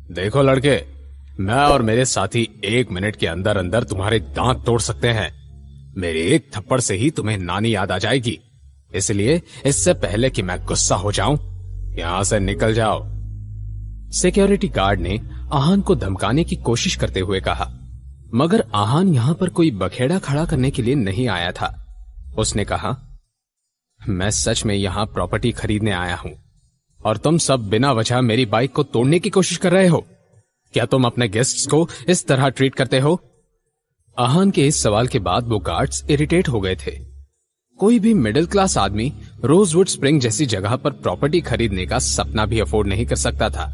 देखो लड़के, मैं और मेरे साथी 1 मिनट के अंदर अंदर तुम्हारे दांत तोड़ सकते हैं। मेरे एक थप्पड़ से ही तुम्हें नानी याद आ जाएगी। इसलिए इससे पहले कि मैं गुस्सा हो जाऊं, यहां से निकल जाओ। सिक्योरिटी गार्ड ने आहान को धमकाने की कोशिश करते हुए कहा, मगर आहान यहां पर कोई बखेड़ा खड़ा करने के लिए नहीं आया था। उसने कहा, मैं सच में यहां प्रॉपर्टी खरीदने आया हूं और तुम सब बिना वजह मेरी बाइक को तोड़ने की कोशिश कर रहे हो। क्या तुम अपने गेस्ट्स को इस तरह ट्रीट करते हो? आहान के इस सवाल के बाद वो गार्ड्स इरिटेट हो गए थे। कोई भी मिडिल क्लास आदमी रोजवुड स्प्रिंग जैसी जगह पर प्रॉपर्टी खरीदने का सपना भी अफोर्ड नहीं कर सकता था,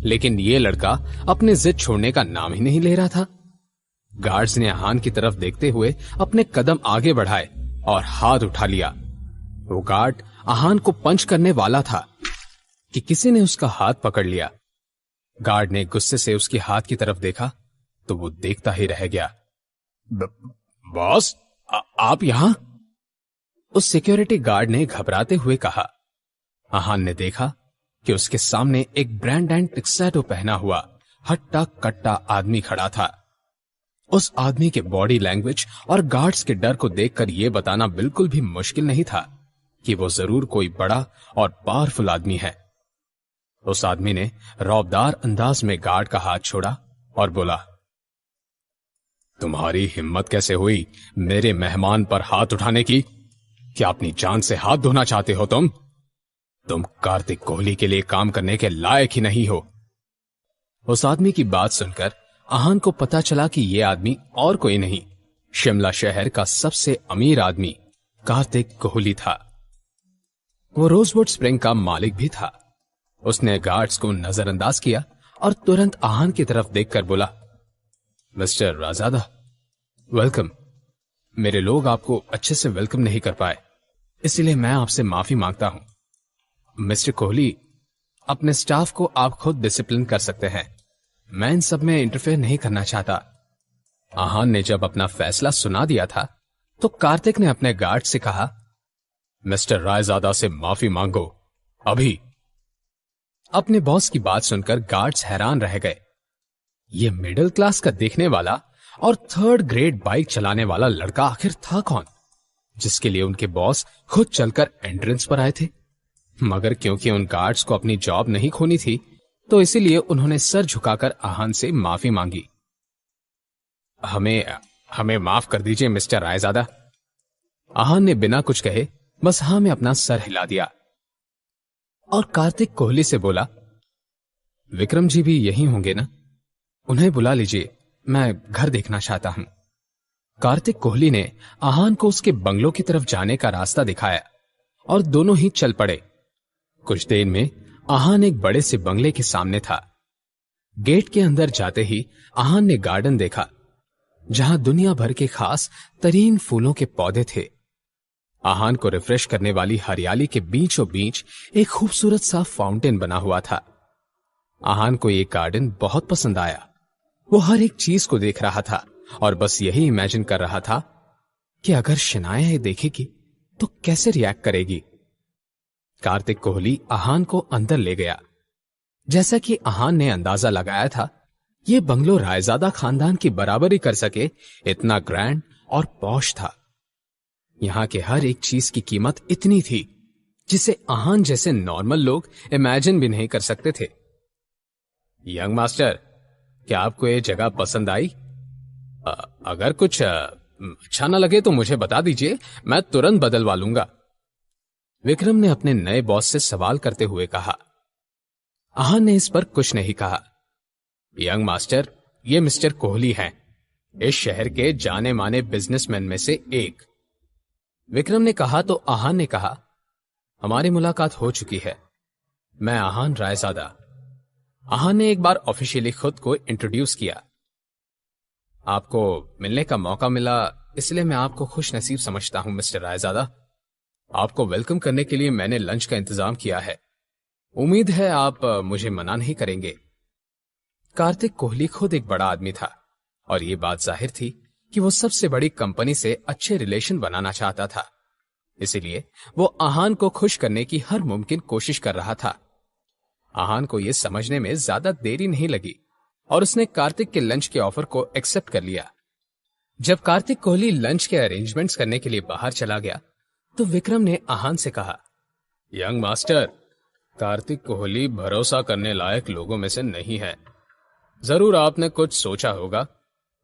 लेकिन ये लड़का अपने जिद छोड़ने का नाम ही नहीं ले रहा था। गार्ड्स ने आहान की तरफ देखते हुए अपने कदम आगे बढ़ाए और हाथ उठा लिया। वो गार्ड आहान को पंच करने वाला था कि किसी ने उसका हाथ पकड़ लिया। गार्ड ने गुस्से से उसके हाथ की तरफ देखा तो वो देखता ही रह गया। बॉस, आप यहां? उस सिक्योरिटी गार्ड ने घबराते हुए कहा। आहान ने देखा कि उसके सामने एक ब्रांड एंड टिक्सैटो पहना हुआ हट्टा कट्टा आदमी खड़ा था। उस आदमी के बॉडी लैंग्वेज और गार्ड्स के डर को देखकर यह बताना बिल्कुल भी मुश्किल नहीं था कि वो जरूर कोई बड़ा और पावरफुल आदमी है। उस आदमी ने रौबदार अंदाज में गार्ड का हाथ छोड़ा और बोला, तुम्हारी हिम्मत कैसे हुई मेरे मेहमान पर हाथ उठाने की? क्या अपनी जान से हाथ धोना चाहते हो तुम कार्तिक कोहली के लिए काम करने के लायक ही नहीं हो। उस आदमी की बात सुनकर आहान को पता चला कि यह आदमी और कोई नहीं, शिमला शहर का सबसे अमीर आदमी कार्तिक कोहली था। वो रोजवुड स्प्रिंग का मालिक भी था। उसने गार्ड्स को नजरअंदाज किया और तुरंत आहान की तरफ देखकर बोला, मिस्टर राजादा, वेलकम। मेरे लोग आपको अच्छे से वेलकम नहीं कर पाए, इसलिए मैं आपसे माफी मांगता हूं। मिस्टर कोहली, अपने स्टाफ को आप खुद डिसिप्लिन कर सकते हैं। मैं इन सब में इंटरफेयर नहीं करना चाहता। आहान ने जब अपना फैसला सुना दिया था तो कार्तिक ने अपने गार्ड से कहा, मिस्टर रायजादा से माफी मांगो अभी। अपने बॉस की बात सुनकर गार्ड्स हैरान रह गए। यह मिडिल क्लास का देखने वाला और 3rd ग्रेड बाइक चलाने वाला लड़का आखिर था कौन, जिसके लिए उनके बॉस खुद चलकर एंट्रेंस पर आए थे? मगर क्योंकि उन गार्ड्स को अपनी जॉब नहीं खोनी थी, तो इसीलिए उन्होंने सर झुकाकर आहान से माफी मांगी। हमें माफ कर दीजिए मिस्टर रायजादा। आहान ने बिना कुछ कहे बस हां में अपना सर हिला दिया और कार्तिक कोहली से बोला, विक्रम जी भी यही होंगे ना? उन्हें बुला लीजिए, मैं घर देखना चाहता हूं। कार्तिक कोहली ने आहान को उसके बंगलों की तरफ जाने का रास्ता दिखाया और दोनों ही चल पड़े। कुछ देर में आहान एक बड़े से बंगले के सामने था। गेट के अंदर जाते ही आहान ने गार्डन देखा, जहां दुनिया भर के खास तरीन फूलों के पौधे थे। आहान को रिफ्रेश करने वाली हरियाली के बीचों बीच एक खूबसूरत सा फाउंटेन बना हुआ था। आहान को यह गार्डन बहुत पसंद आया। वो हर एक चीज को देख रहा था और बस यही इमेजिन कर रहा था कि अगर शनाया ये देखेगी तो कैसे रिएक्ट करेगी। कार्तिक कोहली आहान को अंदर ले गया। जैसा कि आहान ने अंदाजा लगाया था, यह बंगलो रायजादा खानदान की बराबरी कर सके इतना ग्रैंड और पॉश था। यहां के हर एक चीज की कीमत इतनी थी जिसे आहान जैसे नॉर्मल लोग इमेजिन भी नहीं कर सकते थे। यंग मास्टर, क्या आपको ये जगह पसंद आई? अगर कुछ अच्छा ना लगे तो मुझे बता दीजिए, मैं तुरंत बदलवा लूंगा। विक्रम ने अपने नए बॉस से सवाल करते हुए कहा। आहान ने इस पर कुछ नहीं कहा। यंग मास्टर, ये मिस्टर कोहली हैं, इस शहर के जाने माने बिजनेसमैन में से एक। विक्रम ने कहा तो आहान ने कहा, हमारी मुलाकात हो चुकी है। मैं आहान रायजादा। आहान ने एक बार ऑफिशियली खुद को इंट्रोड्यूस किया। आपको मिलने का मौका मिला इसलिए मैं आपको खुश नसीब समझता हूं मिस्टर रायजादा। आपको वेलकम करने के लिए मैंने लंच का इंतजाम किया है। उम्मीद है आप मुझे मना नहीं करेंगे। कार्तिक कोहली खुद एक बड़ा आदमी था और ये बात जाहिर थी कि वो सबसे बड़ी कंपनी से अच्छे रिलेशन बनाना चाहता था। इसीलिए वो आहान को खुश करने की हर मुमकिन कोशिश कर रहा था। आहान को यह समझने में ज्यादा देरी नहीं लगी और उसने कार्तिक के लंच के ऑफर को एक्सेप्ट कर लिया। जब कार्तिक कोहली लंच के अरेंजमेंट्स करने के लिए बाहर चला गया तो विक्रम ने आहान से कहा, यंग मास्टर, कार्तिक कोहली भरोसा करने लायक लोगों में से नहीं है। जरूर आपने कुछ सोचा होगा,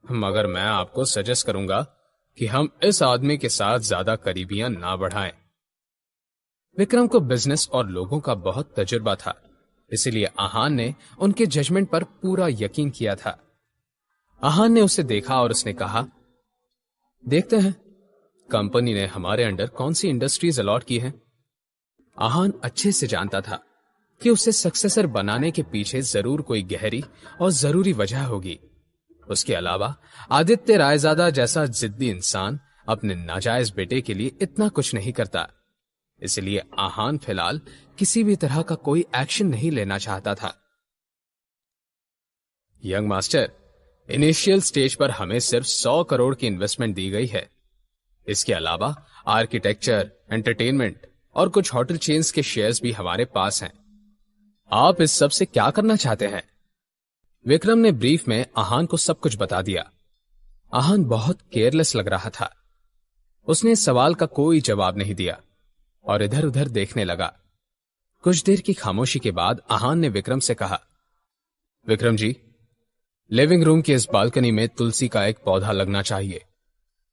मगर मैं आपको सजेस्ट करूंगा कि हम इस आदमी के साथ ज्यादा करीबियां ना बढ़ाएं। विक्रम को बिजनेस और लोगों का बहुत तजुर्बा था, इसीलिए आहान ने उनके जजमेंट पर पूरा यकीन किया था। आहान ने उसे देखा और उसने कहा, देखते हैं कंपनी ने हमारे अंडर कौन सी इंडस्ट्रीज अलॉट की हैं। आहान अच्छे से जानता था कि उसे सक्सेसर बनाने के पीछे जरूर कोई गहरी और जरूरी वजह होगी। उसके अलावा आदित्य रायजादा जैसा जिद्दी इंसान अपने नाजायज बेटे के लिए इतना कुछ नहीं करता, इसलिए आहान फिलहाल किसी भी तरह का कोई एक्शन नहीं लेना चाहता था। यंग मास्टर, इनिशियल स्टेज पर हमें सिर्फ 100 करोड़ की इन्वेस्टमेंट दी गई है। इसके अलावा आर्किटेक्चर, एंटरटेनमेंट और कुछ होटल चेन्स के शेयर्स भी हमारे पास हैं। आप इस सब से क्या करना चाहते हैं? विक्रम ने ब्रीफ में आहान को सब कुछ बता दिया। आहान बहुत केयरलेस लग रहा था। उसने इस सवाल का कोई जवाब नहीं दिया और इधर उधर देखने लगा। कुछ देर की खामोशी के बाद आहान ने विक्रम से कहा, विक्रम जी, लिविंग रूम की इस बालकनी में तुलसी का एक पौधा लगना चाहिए,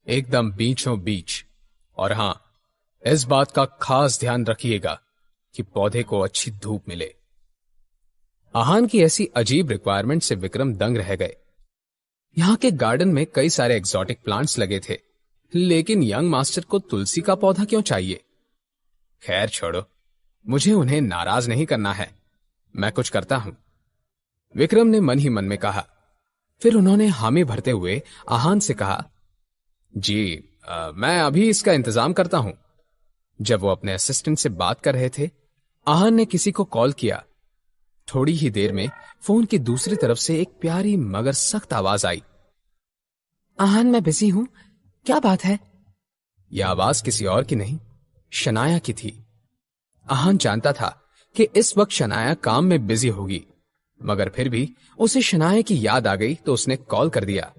एकदम बीचों बीच। और हां, इस बात का खास ध्यान रखिएगा कि पौधे को अच्छी धूप मिले। आहान की ऐसी अजीब रिक्वायरमेंट से विक्रम दंग रह गए। यहां के गार्डन में कई सारे एक्सोटिक प्लांट्स लगे थे, लेकिन यंग मास्टर को तुलसी का पौधा क्यों चाहिए? खैर छोड़ो, मुझे उन्हें नाराज नहीं करना है, मैं कुछ करता हूं, विक्रम ने मन ही मन में कहा। फिर उन्होंने हामी भरते हुए आहान से कहा, जी मैं अभी इसका इंतजाम करता हूं। जब वो अपने असिस्टेंट से बात कर रहे थे, आहान ने किसी को कॉल किया। थोड़ी ही देर में फोन की दूसरी तरफ से एक प्यारी मगर सख्त आवाज आई, आहान मैं बिजी हूं, क्या बात है? यह आवाज किसी और की नहीं, शनाया की थी। आहान जानता था कि इस वक्त शनाया काम में बिजी होगी, मगर फिर भी उसे शनाया की याद आ गई तो उसने कॉल कर दिया।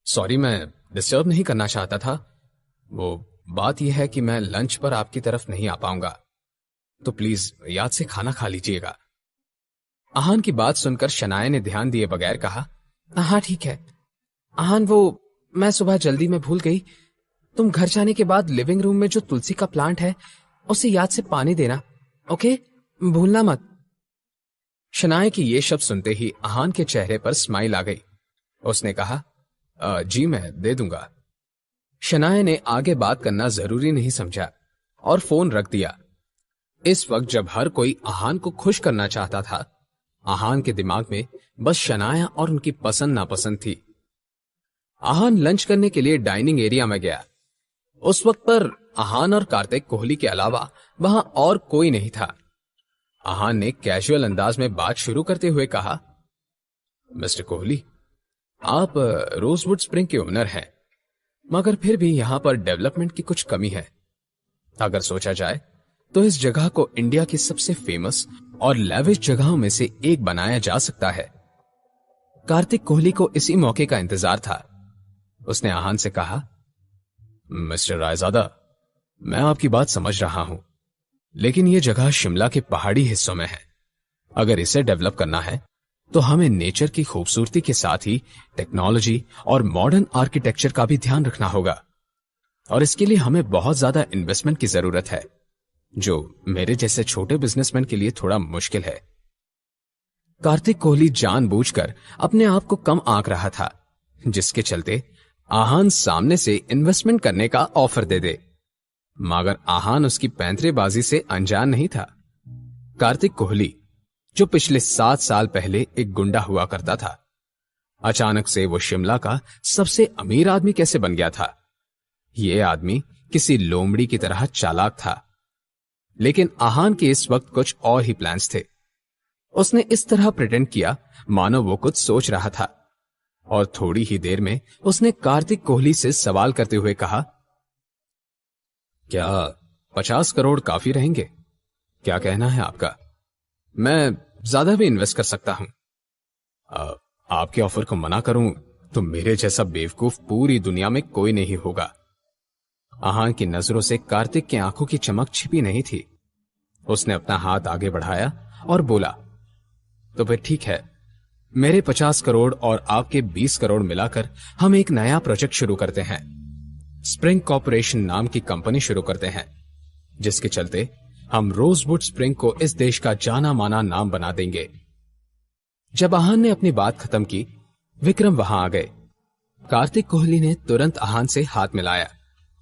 सॉरी, मैं डिस्टर्ब नहीं करना चाहता था। वो बात यह है कि मैं लंच पर आपकी तरफ नहीं आ पाऊंगा, तो प्लीज याद से खाना खा लीजिएगा। आहान की बात सुनकर शनाया ने ध्यान दिए बगैर कहा, हाँ ठीक है आहान, वो मैं सुबह जल्दी में भूल गई। तुम घर जाने के बाद लिविंग रूम में जो तुलसी का प्लांट है उसे याद से पानी देना, ओके? भूलना मत। शनाया की ये शब्द सुनते ही आहान के चेहरे पर स्माइल आ गई। उसने कहा, जी मैं दे दूंगा। शनाया ने आगे बात करना जरूरी नहीं समझा और फोन रख दिया। इस वक्त जब हर कोई आहान को खुश करना चाहता था, आहान के दिमाग में बस शनाया और उनकी पसंद नापसंद थी। आहान लंच करने के लिए डाइनिंग एरिया में गया। उस वक्त पर आहान और कार्तिक कोहली के अलावा वहां और कोई नहीं था। आहान ने कैजुअल अंदाज में बात शुरू करते हुए कहा, मिस्टर कोहली, आप रोजवुड स्प्रिंग के ओनर हैं, मगर फिर भी यहां पर डेवलपमेंट की कुछ कमी है। अगर सोचा जाए तो इस जगह को इंडिया की सबसे फेमस और लेविश जगहों में से एक बनाया जा सकता है। कार्तिक कोहली को इसी मौके का इंतजार था। उसने आहान से कहा, मिस्टर रायजादा, मैं आपकी बात समझ रहा हूं, लेकिन यह जगह शिमला के पहाड़ी हिस्सों में है। अगर इसे डेवलप करना है तो हमें नेचर की खूबसूरती के साथ ही टेक्नोलॉजी और मॉडर्न आर्किटेक्चर का भी ध्यान रखना होगा, और इसके लिए हमें बहुत ज्यादा इन्वेस्टमेंट की जरूरत है, जो मेरे जैसे छोटे बिजनेसमैन के लिए थोड़ा मुश्किल है। कार्तिक कोहली जानबूझकर अपने आप को कम आंक रहा था, जिसके चलते आहान सामने से इन्वेस्टमेंट करने का ऑफर दे दे, मगर आहान उसकी पैंतरेबाजी से अनजान नहीं था। कार्तिक कोहली, जो पिछले 7 साल पहले एक गुंडा हुआ करता था, अचानक से वो शिमला का सबसे अमीर आदमी कैसे बन गया था? ये आदमी किसी लोमड़ी की तरह चालाक था, लेकिन आहान के इस वक्त कुछ और ही प्लान्स थे। उसने इस तरह प्रिटेंड किया मानो वो कुछ सोच रहा था, और थोड़ी ही देर में उसने कार्तिक कोहली से सवाल करते हुए कहा, क्या 50 करोड़ काफी रहेंगे? क्या कहना है आपका? मैं ज्यादा भी इन्वेस्ट कर सकता हूं। आपके ऑफर को मना करूं तो मेरे जैसा बेवकूफ पूरी दुनिया में कोई नहीं होगा। आहान की नजरों से कार्तिक की आंखों की चमक छिपी नहीं थी। उसने अपना हाथ आगे बढ़ाया और बोला, तो फिर ठीक है, मेरे 50 करोड़ और आपके 20 करोड़ मिलाकर हम एक नया प्रोजेक्ट शुरू करते हैं। स्प्रिंग कॉर्पोरेशन नाम की कंपनी शुरू करते हैं, जिसके चलते हम रोजवुड स्प्रिंग को इस देश का जाना माना नाम बना देंगे। जब आहान ने अपनी बात खत्म की, विक्रम वहां आ गए। कार्तिक कोहली ने तुरंत आहान से हाथ मिलाया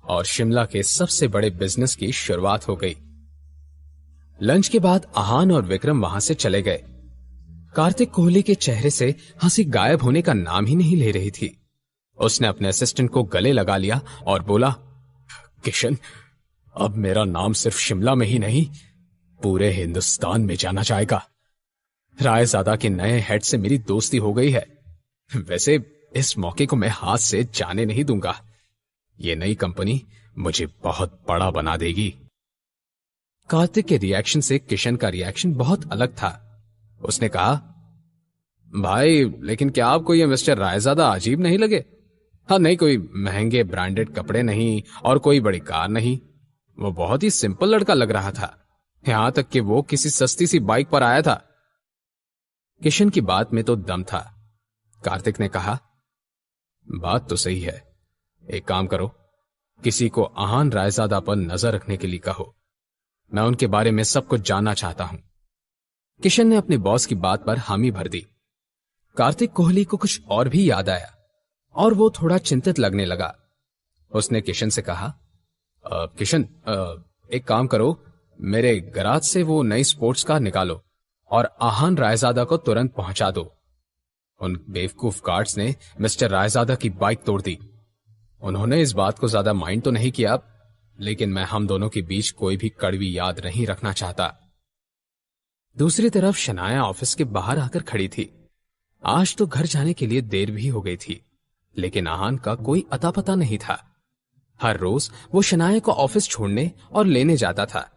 और शिमला के सबसे बड़े बिजनेस की शुरुआत हो गई। लंच के बाद आहान और विक्रम वहां से चले गए। कार्तिक कोहली के चेहरे से हंसी गायब होने का नाम ही नहीं ले रही थी। उसने अपने असिस्टेंट को गले लगा लिया और बोला, किशन, अब मेरा नाम सिर्फ शिमला में ही नहीं, पूरे हिंदुस्तान में जाना जाएगा। रायजादा के नए हेड से मेरी दोस्ती हो गई है। वैसे इस मौके को मैं हाथ से जाने नहीं दूंगा। ये नई कंपनी मुझे बहुत बड़ा बना देगी। कार्तिक के रिएक्शन से किशन का रिएक्शन बहुत अलग था। उसने कहा, भाई, लेकिन क्या आपको ये मिस्टर रायजादा अजीब नहीं लगे? हाँ, नहीं कोई महंगे ब्रांडेड कपड़े नहीं और कोई बड़ी कार नहीं। वो बहुत ही सिंपल लड़का लग रहा था, यहां तक कि वो किसी सस्ती सी बाइक पर आया था। किशन की बात में तो दम था। कार्तिक ने कहा, बात तो सही है। एक काम करो, किसी को आहान रायजादा पर नजर रखने के लिए कहो। मैं उनके बारे में सब कुछ जानना चाहता हूं। किशन ने अपने बॉस की बात पर हामी भर दी। कार्तिक कोहली को कुछ और भी याद आया और वो थोड़ा चिंतित लगने लगा। उसने किशन से कहा, किशन, एक काम करो, मेरे गराज से वो नई स्पोर्ट्स कार निकालो और आहान रायजादा को तुरंत पहुंचा दो। उन बेवकूफ गार्ड्स ने मिस्टर रायजादा की बाइक तोड़ दी। उन्होंने इस बात को ज्यादा माइंड तो नहीं किया, लेकिन मैं हम दोनों के बीच कोई भी कड़वी याद नहीं रखना चाहता। दूसरी तरफ शनाया ऑफिस के बाहर आकर खड़ी थी। आज तो घर जाने के लिए देर भी हो गई थी, लेकिन आहान का कोई अता पता नहीं था। हर रोज वो शनाया को ऑफिस छोड़ने और लेने जाता था।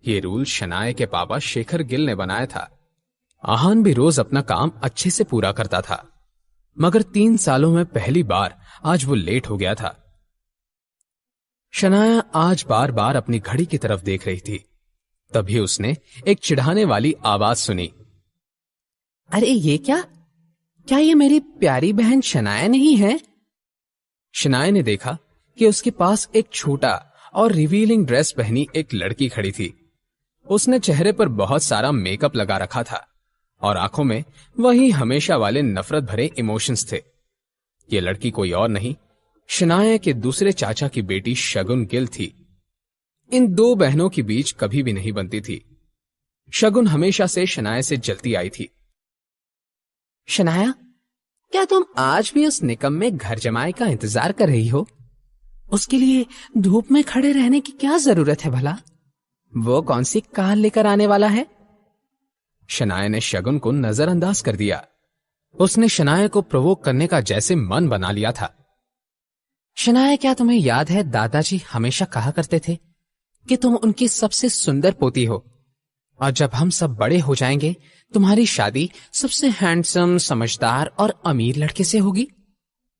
ये रूल शनाया के पापा शेखर गिल ने बनाया था। आहान भी रोज अपना काम अच्छे से पूरा करता था, मगर 3 सालों में पहली बार आज वो लेट हो गया था। शनाया आज बार बार अपनी घड़ी की तरफ देख रही थी। तभी उसने एक चिढ़ाने वाली आवाज सुनी, अरे ये क्या ये मेरी प्यारी बहन शनाया नहीं है? शनाया ने देखा कि उसके पास एक छोटा और रिवीलिंग ड्रेस पहनी एक लड़की खड़ी थी। उसने चेहरे पर बहुत सारा मेकअप लगा रखा था और आंखों में वही हमेशा वाले नफरत भरे इमोशंस थे। ये लड़की कोई और नहीं, शनाया के दूसरे चाचा की बेटी शगुन गिल थी। इन 2 बहनों के बीच कभी भी नहीं बनती थी। शगुन हमेशा से शनाया से जलती आई थी। शनाया, क्या तुम आज भी उस निकम्मे घर जमाई का इंतजार कर रही हो? उसके लिए धूप में खड़े रहने की क्या जरूरत है भला? वो कौन सी कार लेकर आने वाला है? शनाया ने शगुन को नजरअंदाज कर दिया। उसने शनाया को प्रोवोक करने का जैसे मन बना लिया था। शनाया, क्या तुम्हें याद है दादाजी हमेशा कहा करते थे कि तुम उनकी सबसे सुंदर पोती हो, और जब हम सब बड़े हो जाएंगे तुम्हारी शादी सबसे हैंडसम, समझदार और अमीर लड़के से होगी।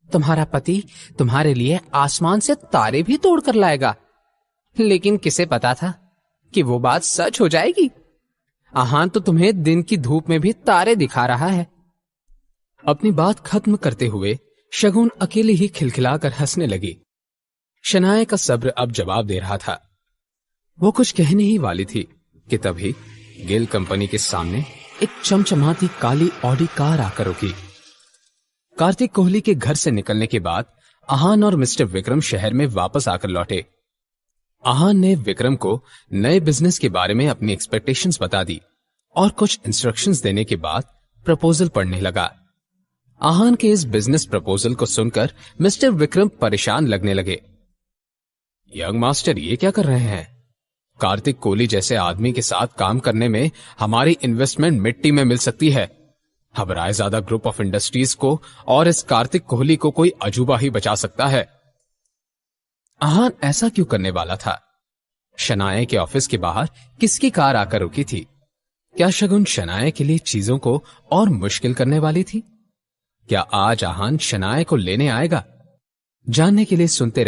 तुम्हारा पति तुम्हारे लिए आसमान से तारे भी तोड़ कर लाएगा। लेकिन किसे पता था कि वो बात सच हो जाएगी? आहान तो तुम्हें दिन की धूप में भी तारे दिखा रहा है। अपनी बात खत्म करते हुए शगुन अकेले ही खिलखिलाकर हंसने लगी। शनाया का सब्र अब जवाब दे रहा था। वो कुछ कहने ही वाली थी कि तभी गिल कंपनी के सामने एक चमचमाती काली ऑडी कार आकर रुकी। कार्तिक कोहली के घर से निकलने के बाद आहान और मिस्टर विक्रम शहर में वापस आकर लौटे। आहान ने विक्रम को नए बिजनेस के बारे में अपनी एक्सपेक्टेशंस बता दी और कुछ इंस्ट्रक्शंस देने के बाद प्रपोजल पढ़ने लगा। आहान के इस बिजनेस प्रपोजल को सुनकर मिस्टर विक्रम परेशान लगने लगे। यंग मास्टर, ये क्या कर रहे हैं? कार्तिक कोहली जैसे आदमी के साथ काम करने में हमारी इन्वेस्टमेंट मिट्टी में मिल सकती है। अब रायजादा ग्रुप ऑफ इंडस्ट्रीज को और इस कार्तिक कोहली को कोई अजूबा ही बचा सकता है। आहान ऐसा क्यों करने वाला था? शनाया के ऑफिस के बाहर किसकी कार आकर रुकी थी? क्या शगुन शनाए के लिए चीजों को और मुश्किल करने वाली थी? क्या आज आहान शनाए को लेने आएगा? जानने के लिए सुनते